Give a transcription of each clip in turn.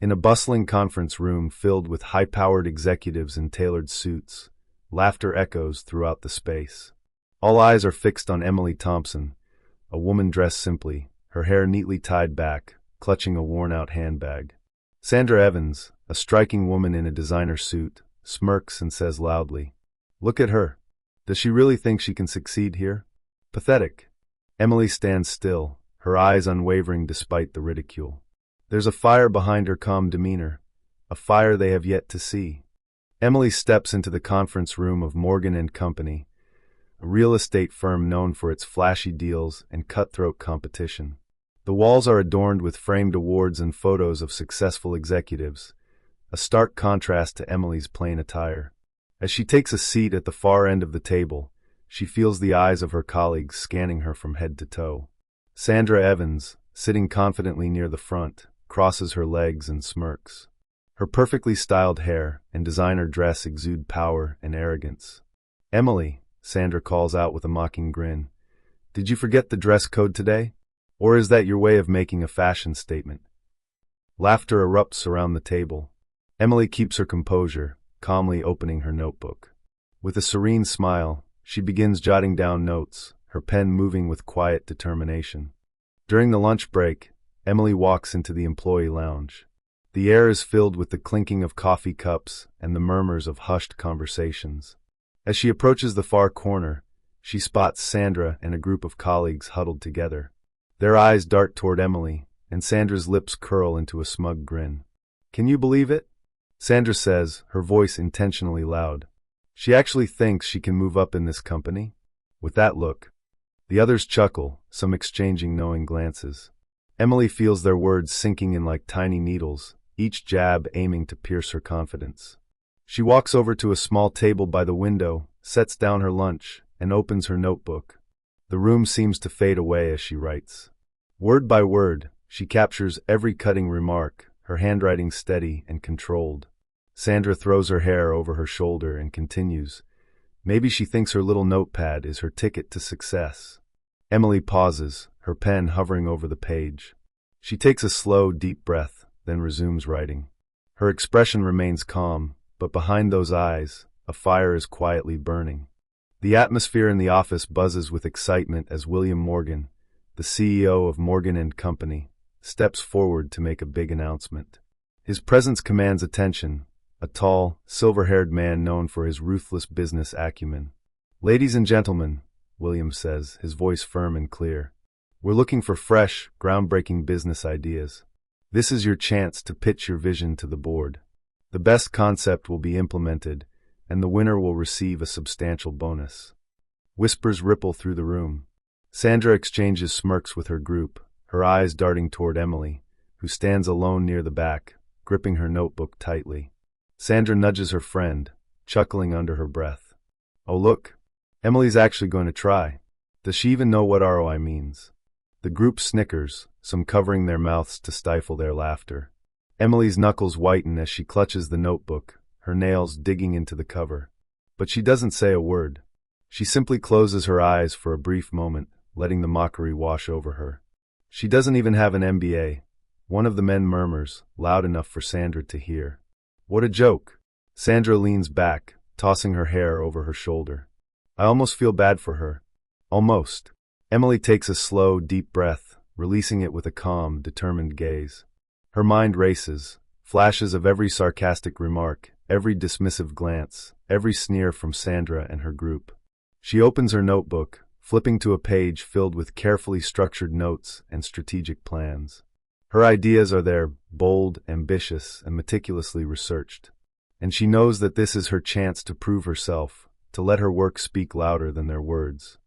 In a bustling conference room filled with high-powered executives in tailored suits, laughter echoes throughout the space. All eyes are fixed on Emily Thompson, a woman dressed simply, her hair neatly tied back, clutching a worn-out handbag. Sandra Evans, a striking woman in a designer suit, smirks and says loudly, "Look at her. Does she really think she can succeed here? Pathetic." Emily stands still, her eyes unwavering despite the ridicule. There's a fire behind her calm demeanor, a fire they have yet to see. Emily steps into the conference room of Morgan and Company, a real estate firm known for its flashy deals and cutthroat competition. The walls are adorned with framed awards and photos of successful executives, a stark contrast to Emily's plain attire. As she takes a seat at the far end of the table, she feels the eyes of her colleagues scanning her from head to toe. Sandra Evans, sitting confidently near the front, crosses her legs and smirks. Her perfectly styled hair and designer dress exude power and arrogance. "Emily," Sandra calls out with a mocking grin, "did you forget the dress code today? Or is that your way of making a fashion statement?" Laughter erupts around the table. Emily keeps her composure, calmly opening her notebook. With a serene smile, she begins jotting down notes, her pen moving with quiet determination. During the lunch break, Emily walks into the employee lounge. The air is filled with the clinking of coffee cups and the murmurs of hushed conversations. As she approaches the far corner, she spots Sandra and a group of colleagues huddled together. Their eyes dart toward Emily, and Sandra's lips curl into a smug grin. "Can you believe it?" Sandra says, her voice intentionally loud. "She actually thinks she can move up in this company?" With that look, the others chuckle, some exchanging knowing glances. Emily feels their words sinking in like tiny needles, each jab aiming to pierce her confidence. She walks over to a small table by the window, sets down her lunch, and opens her notebook. The room seems to fade away as she writes. Word by word, she captures every cutting remark, her handwriting steady and controlled. Sandra throws her hair over her shoulder and continues. Maybe she thinks her little notepad is her ticket to success. Emily pauses, her pen hovering over the page. She takes a slow, deep breath, then resumes writing. Her expression remains calm, but behind those eyes, a fire is quietly burning. The atmosphere in the office buzzes with excitement as William Morgan, the CEO of Morgan & Company, steps forward to make a big announcement. His presence commands attention, a tall, silver-haired man known for his ruthless business acumen. "Ladies and gentlemen," William says, his voice firm and clear, "we're looking for fresh, groundbreaking business ideas. This is your chance to pitch your vision to the board. The best concept will be implemented, and the winner will receive a substantial bonus." Whispers ripple through the room. Sandra exchanges smirks with her group, her eyes darting toward Emily, who stands alone near the back, gripping her notebook tightly. Sandra nudges her friend, chuckling under her breath. "Oh look, Emily's actually going to try. Does she even know what ROI means?" The group snickers, some covering their mouths to stifle their laughter. Emily's knuckles whiten as she clutches the notebook, her nails digging into the cover. But she doesn't say a word. She simply closes her eyes for a brief moment, letting the mockery wash over her. "She doesn't even have an MBA," one of the men murmurs, loud enough for Sandra to hear. "What a joke." Sandra leans back, tossing her hair over her shoulder. "I almost feel bad for her." Almost. Emily takes a slow, deep breath, releasing it with a calm, determined gaze. Her mind races, flashes of every sarcastic remark, every dismissive glance, every sneer from Sandra and her group. She opens her notebook, flipping to a page filled with carefully structured notes and strategic plans. Her ideas are there, bold, ambitious, and meticulously researched. And she knows that this is her chance to prove herself, to let her work speak louder than their words.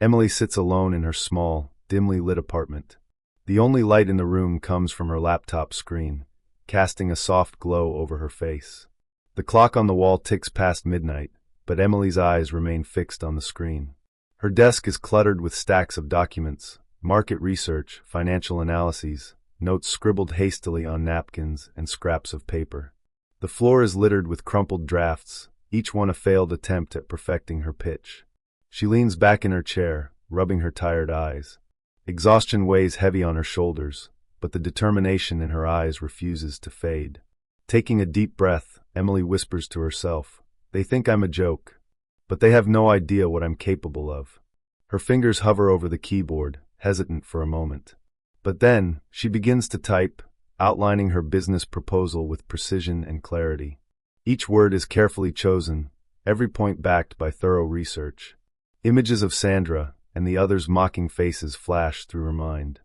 Emily sits alone in her small, dimly lit apartment. The only light in the room comes from her laptop screen, casting a soft glow over her face. The clock on the wall ticks past midnight, but Emily's eyes remain fixed on the screen. Her desk is cluttered with stacks of documents, market research, financial analyses, notes scribbled hastily on napkins, and scraps of paper. The floor is littered with crumpled drafts, each one a failed attempt at perfecting her pitch. She leans back in her chair, rubbing her tired eyes. Exhaustion weighs heavy on her shoulders, but the determination in her eyes refuses to fade. Taking a deep breath, Emily whispers to herself, "They think I'm a joke, but they have no idea what I'm capable of." Her fingers hover over the keyboard, hesitant for a moment. But then, she begins to type, outlining her business proposal with precision and clarity. Each word is carefully chosen, every point backed by thorough research. Images of Sandra and the others' mocking faces flash through her mind.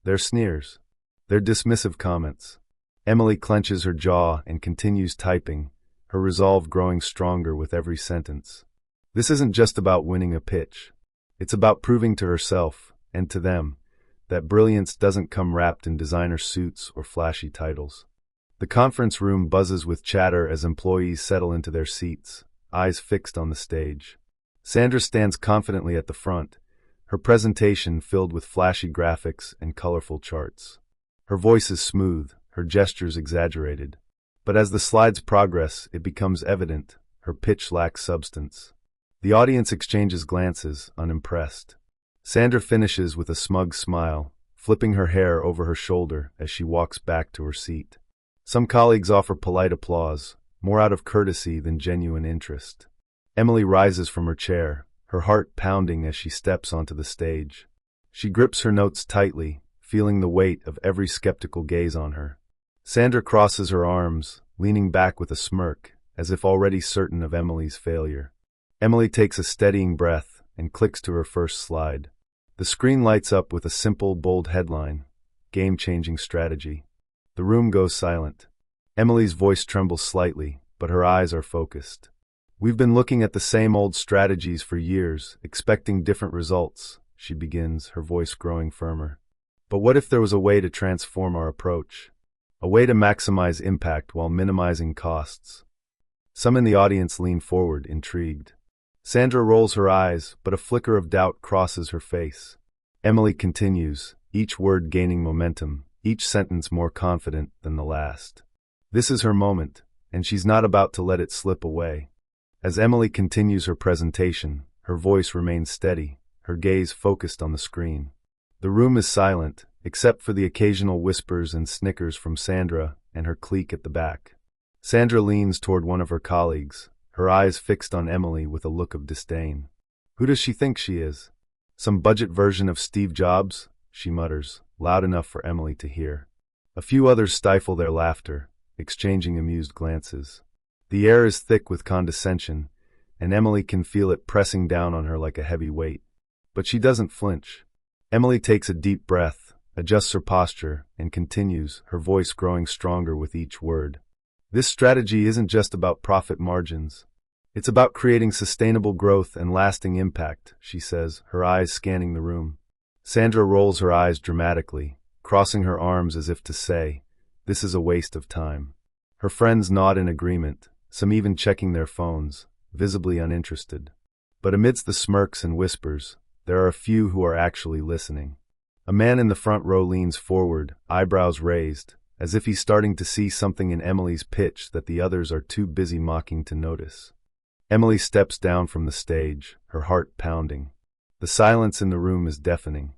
Their sneers, their dismissive comments. Emily clenches her jaw and continues typing, her resolve growing stronger with every sentence. This isn't just about winning a pitch. It's about proving to herself, and to them, that brilliance doesn't come wrapped in designer suits or flashy titles. The conference room buzzes with chatter as employees settle into their seats, eyes fixed on the stage. Sandra stands confidently at the front, her presentation filled with flashy graphics and colorful charts. Her voice is smooth, her gestures exaggerated. But as the slides progress, it becomes evident, her pitch lacks substance. The audience exchanges glances, unimpressed. Sandra finishes with a smug smile, flipping her hair over her shoulder as she walks back to her seat. Some colleagues offer polite applause, more out of courtesy than genuine interest. Emily rises from her chair, her heart pounding as she steps onto the stage. She grips her notes tightly, feeling the weight of every skeptical gaze on her. Sandra crosses her arms, leaning back with a smirk, as if already certain of Emily's failure. Emily takes a steadying breath and clicks to her first slide. The screen lights up with a simple, bold headline, "Game-changing strategy." The room goes silent. Emily's voice trembles slightly, but her eyes are focused. "We've been looking at the same old strategies for years, expecting different results," she begins, her voice growing firmer. "But what if there was a way to transform our approach? A way to maximize impact while minimizing costs?" Some in the audience lean forward, intrigued. Sandra rolls her eyes, but a flicker of doubt crosses her face. Emily continues, each word gaining momentum, each sentence more confident than the last. This is her moment, and she's not about to let it slip away. As Emily continues her presentation, her voice remains steady, her gaze focused on the screen. The room is silent, except for the occasional whispers and snickers from Sandra and her clique at the back. Sandra leans toward one of her colleagues, her eyes fixed on Emily with a look of disdain. "Who does she think she is? Some budget version of Steve Jobs?" she mutters, loud enough for Emily to hear. A few others stifle their laughter, exchanging amused glances. The air is thick with condescension, and Emily can feel it pressing down on her like a heavy weight. But she doesn't flinch. Emily takes a deep breath, adjusts her posture, and continues, her voice growing stronger with each word. "This strategy isn't just about profit margins. It's about creating sustainable growth and lasting impact," she says, her eyes scanning the room. Sandra rolls her eyes dramatically, crossing her arms as if to say, "This is a waste of time." Her friends nod in agreement, some even checking their phones, visibly uninterested. But amidst the smirks and whispers, there are a few who are actually listening. A man in the front row leans forward, eyebrows raised, as if he's starting to see something in Emily's pitch that the others are too busy mocking to notice. Emily steps down from the stage, her heart pounding. The silence in the room is deafening.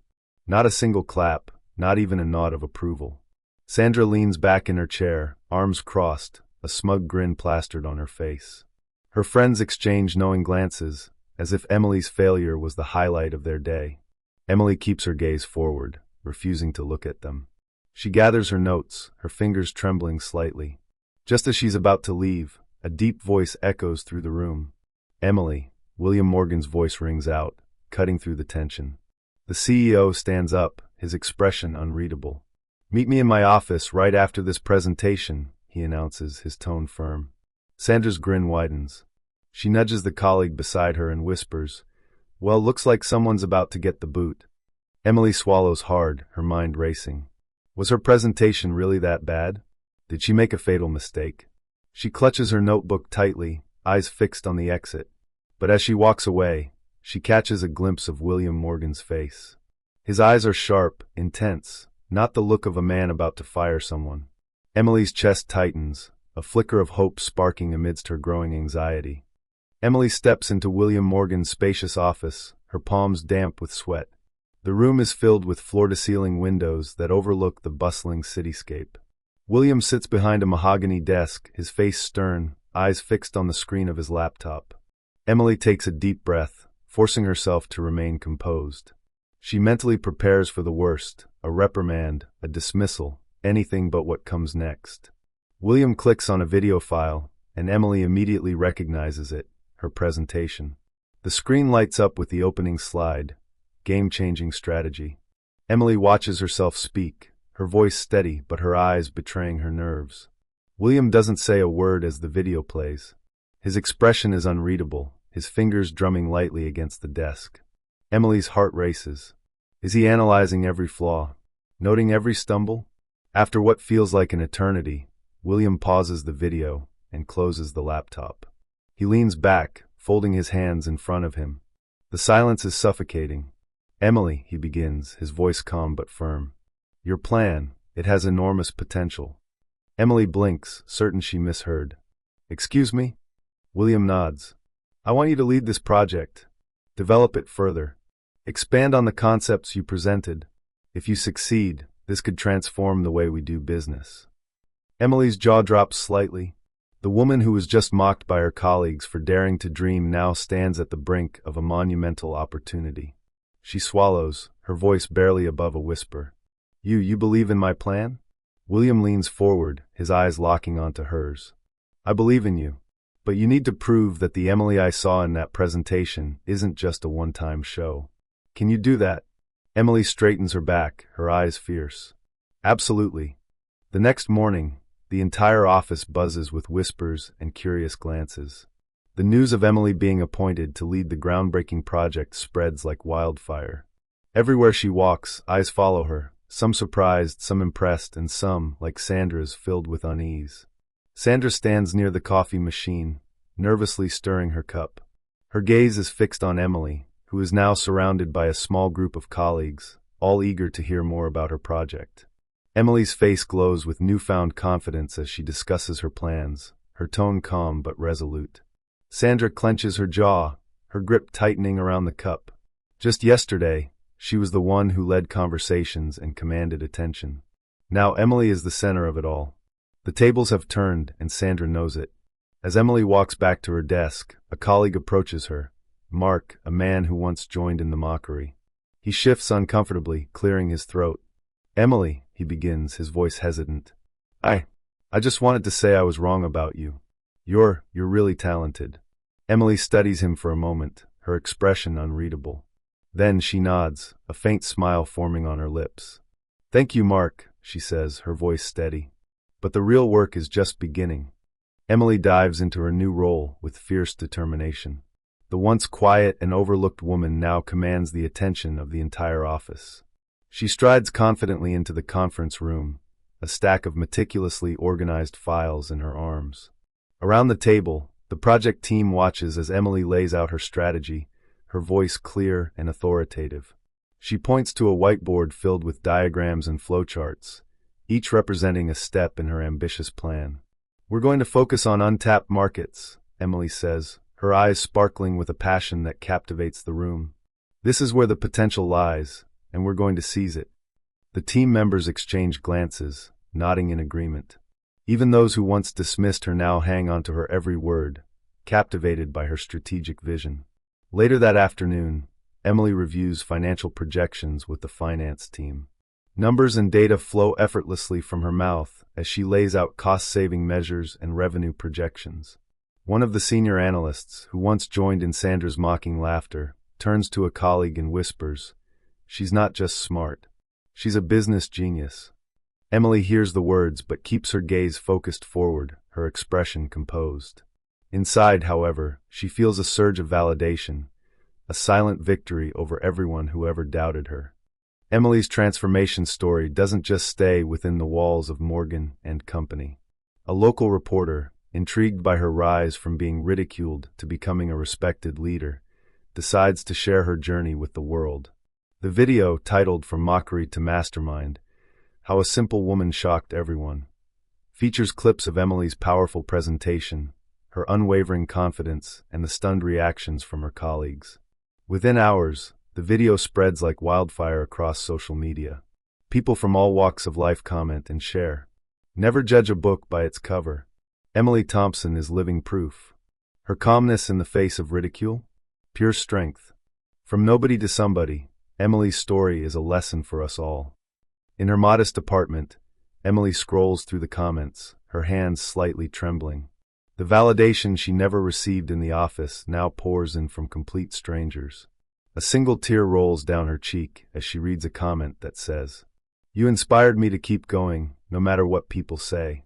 Not a single clap, not even a nod of approval. Sandra leans back in her chair, arms crossed, a smug grin plastered on her face. Her friends exchange knowing glances, as if Emily's failure was the highlight of their day. Emily keeps her gaze forward, refusing to look at them. She gathers her notes, her fingers trembling slightly. Just as she's about to leave, a deep voice echoes through the room. "Emily," William Morgan's voice rings out, cutting through the tension. The CEO stands up, his expression unreadable. "Meet me in my office right after this presentation," he announces, his tone firm. Sandra's grin widens. She nudges the colleague beside her and whispers, "Well, looks like someone's about to get the boot." Emily swallows hard, her mind racing. Was her presentation really that bad? Did she make a fatal mistake? She clutches her notebook tightly, eyes fixed on the exit. But as she walks away, she catches a glimpse of William Morgan's face. His eyes are sharp, intense, not the look of a man about to fire someone. Emily's chest tightens, a flicker of hope sparking amidst her growing anxiety. Emily steps into William Morgan's spacious office, her palms damp with sweat. The room is filled with floor-to-ceiling windows that overlook the bustling cityscape. William sits behind a mahogany desk, his face stern, eyes fixed on the screen of his laptop. Emily takes a deep breath, forcing herself to remain composed. She mentally prepares for the worst, a reprimand, a dismissal, anything but what comes next. William clicks on a video file, and Emily immediately recognizes it, her presentation. The screen lights up with the opening slide, game-changing strategy. Emily watches herself speak, her voice steady but her eyes betraying her nerves. William doesn't say a word as the video plays. His expression is unreadable, his fingers drumming lightly against the desk. Emily's heart races. Is he analyzing every flaw, noting every stumble? After what feels like an eternity, William pauses the video and closes the laptop. He leans back, folding his hands in front of him. The silence is suffocating. Emily, he begins, his voice calm but firm. Your plan, it has enormous potential. Emily blinks, certain she misheard. Excuse me? William nods. I want you to lead this project. Develop it further. Expand on the concepts you presented. If you succeed, this could transform the way we do business. Emily's jaw drops slightly. The woman who was just mocked by her colleagues for daring to dream now stands at the brink of a monumental opportunity. She swallows, her voice barely above a whisper. You believe in my plan? William leans forward, his eyes locking onto hers. I believe in you. But you need to prove that the Emily I saw in that presentation isn't just a one-time show. Can you do that? Emily straightens her back, her eyes fierce. Absolutely. The next morning, the entire office buzzes with whispers and curious glances. The news of Emily being appointed to lead the groundbreaking project spreads like wildfire. Everywhere she walks, eyes follow her, some surprised, some impressed, and some, like Sandra's, filled with unease. Sandra stands near the coffee machine, nervously stirring her cup. Her gaze is fixed on Emily, who is now surrounded by a small group of colleagues, all eager to hear more about her project. Emily's face glows with newfound confidence as she discusses her plans, her tone calm but resolute. Sandra clenches her jaw, her grip tightening around the cup. Just yesterday, she was the one who led conversations and commanded attention. Now Emily is the center of it all. The tables have turned, and Sandra knows it. As Emily walks back to her desk, a colleague approaches her, Mark, a man who once joined in the mockery. He shifts uncomfortably, clearing his throat. Emily, he begins, his voice hesitant. I just wanted to say I was wrong about you. You're really talented. Emily studies him for a moment, her expression unreadable. Then she nods, a faint smile forming on her lips. Thank you, Mark, she says, her voice steady. But the real work is just beginning. Emily dives into her new role with fierce determination. The once quiet and overlooked woman now commands the attention of the entire office. She strides confidently into the conference room, a stack of meticulously organized files in her arms. Around the table, the project team watches as Emily lays out her strategy, her voice clear and authoritative. She points to a whiteboard filled with diagrams and flowcharts, each representing a step in her ambitious plan. We're going to focus on untapped markets, Emily says, her eyes sparkling with a passion that captivates the room. This is where the potential lies, and we're going to seize it. The team members exchange glances, nodding in agreement. Even those who once dismissed her now hang on to her every word, captivated by her strategic vision. Later that afternoon, Emily reviews financial projections with the finance team. Numbers and data flow effortlessly from her mouth as she lays out cost-saving measures and revenue projections. One of the senior analysts, who once joined in Sandra's mocking laughter, turns to a colleague and whispers, "She's not just smart. She's a business genius." Emily hears the words but keeps her gaze focused forward, her expression composed. Inside, however, she feels a surge of validation, a silent victory over everyone who ever doubted her. Emily's transformation story doesn't just stay within the walls of Morgan and Company. A local reporter, intrigued by her rise from being ridiculed to becoming a respected leader, decides to share her journey with the world. The video, titled From Mockery to Mastermind, How a Simple Woman Shocked Everyone, features clips of Emily's powerful presentation, her unwavering confidence, and the stunned reactions from her colleagues. Within hours, The video spreads like wildfire across social media. People from all walks of life comment and share. Never judge a book by its cover. Emily Thompson is living proof. Her calmness in the face of ridicule? Pure strength. From nobody to somebody, Emily's story is a lesson for us all. In her modest apartment, Emily scrolls through the comments, her hands slightly trembling. The validation she never received in the office now pours in from complete strangers. A single tear rolls down her cheek as she reads a comment that says, "You inspired me to keep going, no matter what people say."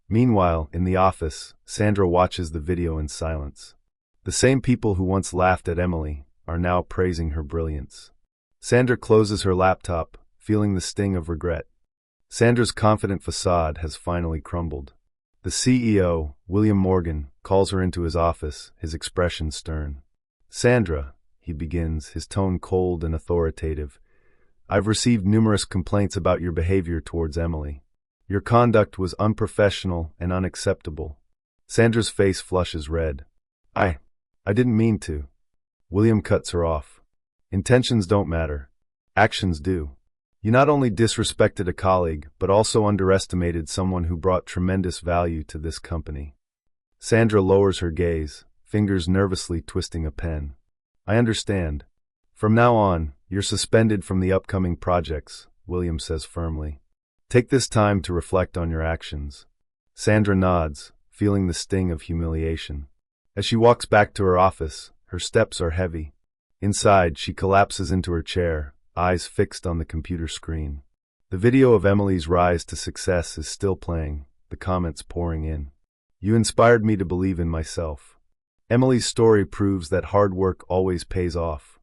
Meanwhile, in the office, Sandra watches the video in silence. The same people who once laughed at Emily are now praising her brilliance. Sandra closes her laptop, feeling the sting of regret. Sandra's confident facade has finally crumbled. The CEO, William Morgan, calls her into his office, his expression stern. "Sandra," he begins, his tone cold and authoritative, "I've received numerous complaints about your behavior towards Emily. Your conduct was unprofessional and unacceptable." Sandra's face flushes red. I didn't mean to." William cuts her off. "Intentions don't matter. Actions do. You not only disrespected a colleague, but also underestimated someone who brought tremendous value to this company." Sandra lowers her gaze, fingers nervously twisting a pen. "I understand. From now on, you're suspended from the upcoming projects," William says firmly. "Take this time to reflect on your actions." Sandra nods, feeling the sting of humiliation. As she walks back to her office, her steps are heavy. Inside, she collapses into her chair, eyes fixed on the computer screen. The video of Emily's rise to success is still playing, the comments pouring in. "You inspired me to believe in myself." Emily's story proves that hard work always pays off.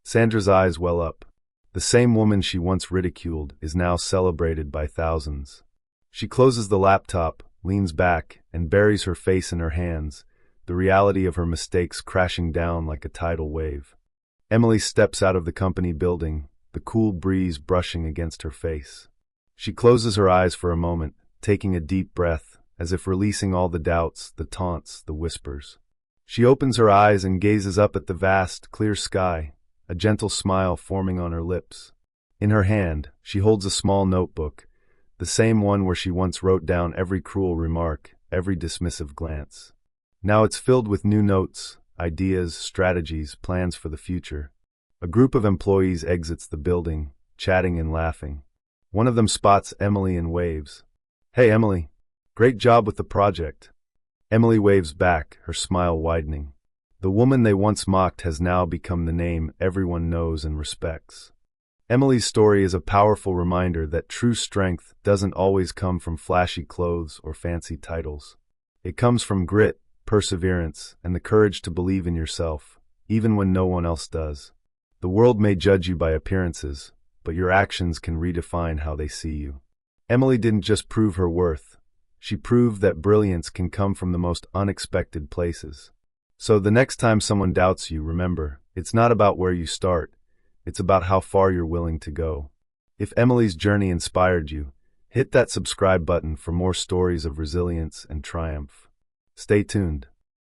Sandra's eyes well up. The same woman she once ridiculed is now celebrated by thousands. She closes the laptop, leans back, and buries her face in her hands, the reality of her mistakes crashing down like a tidal wave. Emily steps out of the company building, the cool breeze brushing against her face. She closes her eyes for a moment, taking a deep breath, as if releasing all the doubts, the taunts, the whispers. She opens her eyes and gazes up at the vast, clear sky, a gentle smile forming on her lips. In her hand, she holds a small notebook, the same one where she once wrote down every cruel remark, every dismissive glance. Now it's filled with new notes, ideas, strategies, plans for the future. A group of employees exits the building, chatting and laughing. One of them spots Emily and waves. "Hey, Emily. Great job with the project." Emily waves back, her smile widening. The woman they once mocked has now become the name everyone knows and respects. Emily's story is a powerful reminder that true strength doesn't always come from flashy clothes or fancy titles. It comes from grit, perseverance, and the courage to believe in yourself, even when no one else does. The world may judge you by appearances, but your actions can redefine how they see you. Emily didn't just prove her worth. She proved that brilliance can come from the most unexpected places. So the next time someone doubts you, remember, it's not about where you start, it's about how far you're willing to go. If Emily's journey inspired you, hit that subscribe button for more stories of resilience and triumph. Stay tuned.